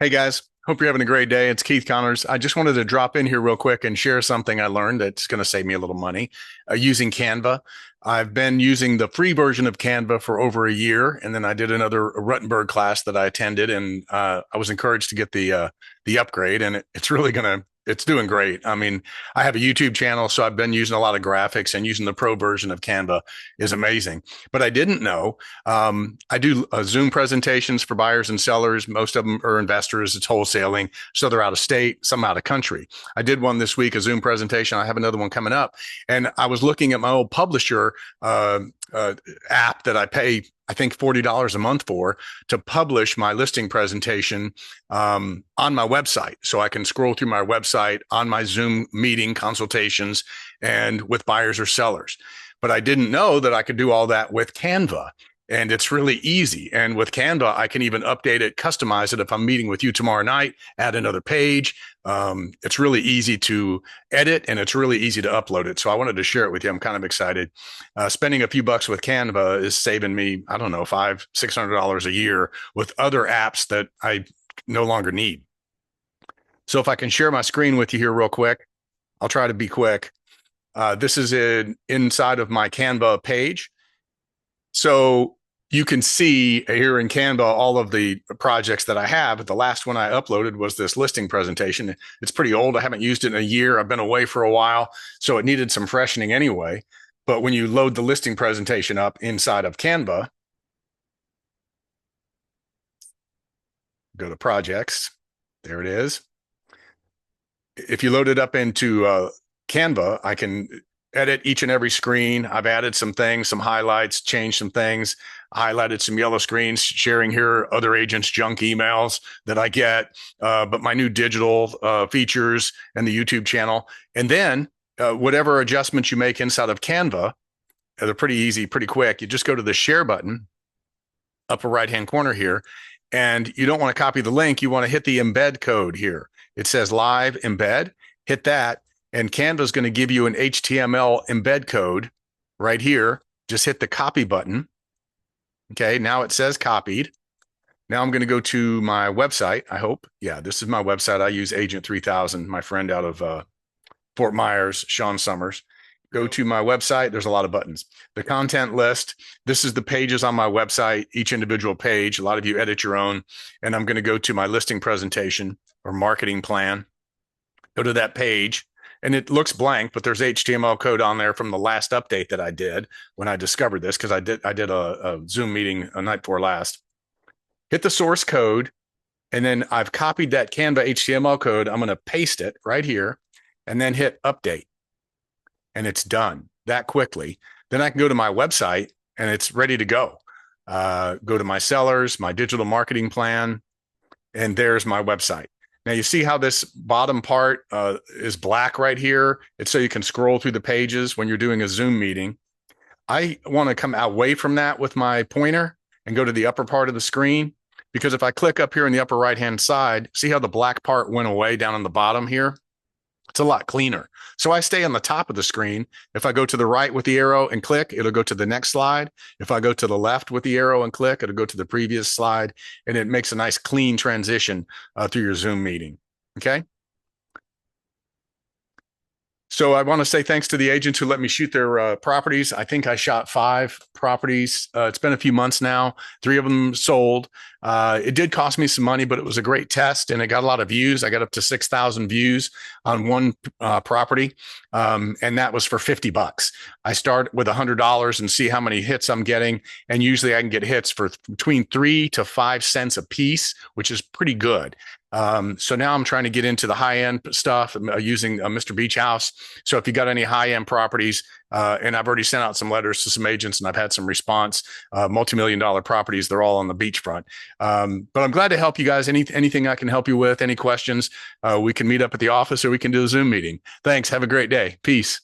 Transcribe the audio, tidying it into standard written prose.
Hey guys, hope you're having a great day. It's Keith Connors. I just wanted to drop in here real quick and share something I learned that's going to save me a little money using Canva. I've been using the free version of Canva for over a year, and then I did another Ruttenberg class that I attended, and I was encouraged to get the upgrade, and it's really it's doing great. I mean, I have a YouTube channel, so I've been using a lot of graphics, and using the pro version of Canva is amazing. But I didn't know I do Zoom presentations for buyers and sellers. Most of them are investors. It's wholesaling. So they're out of state, some out of country. I did one this week, a Zoom presentation. I have another one coming up. And I was looking at my old publisher uh, app that I pay, I think, $40 a month for to publish my listing presentation on my website. So I can scroll through my website on my Zoom meeting consultations and with buyers or sellers. But I didn't know that I could do all that with Canva. And it's really easy. And with Canva, I can even update it, customize it. If I'm meeting with you tomorrow night, add another page. It's really easy to edit, and it's really easy to upload it. So I wanted to share it with you. I'm kind of excited. Spending a few bucks with Canva is saving me, I don't know, $600 a year with other apps that I no longer need. So if I can share my screen with you here real quick, I'll try to be quick. This is inside of my Canva page. So you can see here in Canva all of the projects that I have. The last one I uploaded was this listing presentation. It's pretty old. I haven't used it in a year. I've been away for a while, so it needed some freshening anyway. But when you load the listing presentation up inside of Canva, go to projects. There it is. If you load it up into Canva, I can edit each and every screen. I've added some things, some highlights, changed some things, highlighted some yellow screens, sharing here other agents' junk emails that I get, but my new digital features and the YouTube channel. And then whatever adjustments you make inside of Canva, they're pretty easy, pretty quick. You just go to the share button, upper right-hand corner here, and you don't want to copy the link. You want to hit the embed code here. It says live embed, hit that. And Canva is going to give you an HTML embed code right here. Just hit the copy button. Okay, now it says copied. Now I'm going to go to my website, I hope. Yeah, this is my website. I use Agent 3000, my friend out of Fort Myers, Sean Summers. Go to my website. There's a lot of buttons. The content list. This is the pages on my website, each individual page. A lot of you edit your own. And I'm going to go to my listing presentation or marketing plan. Go to that page. And it looks blank, but there's HTML code on there from the last update that I did when I discovered this, because I did a Zoom meeting a night before last. Hit the source code, and then I've copied that Canva HTML code. I'm going to paste it right here, and then hit update, and it's done that quickly. Then I can go to my website, and it's ready to go. Go to my sellers, my digital marketing plan, and there's my website. Now you see how this bottom part is black right here. It's so you can scroll through the pages when you're doing a Zoom meeting. I want to come away from that with my pointer and go to the upper part of the screen, because if I click up here in the upper right-hand side, see how the black part went away down on the bottom here? It's a lot cleaner. So I stay on the top of the screen. If I go to the right with the arrow and click, it'll go to the next slide. If I go to the left with the arrow and click, it'll go to the previous slide. And it makes a nice clean transition through your Zoom meeting. Okay. So I want to say thanks to the agents who let me shoot their properties. I think I shot 5 properties. It's been a few months now. 3 of them sold. It did cost me some money, but it was a great test, and it got a lot of views. I got up to 6,000 views on one property, and that was for $50. I start with $100 and see how many hits I'm getting, and usually I can get hits for between 3 to 5 cents a piece, which is pretty good. So now I'm trying to get into the high-end stuff using Mr. Beach House. So if you got any high-end properties, and I've already sent out some letters to some agents and I've had some response, multi-million-dollar properties, they're all on the beachfront. But I'm glad to help you guys. Anything I can help you with, any questions, we can meet up at the office or we can do a Zoom meeting. Thanks. Have a great day. Peace.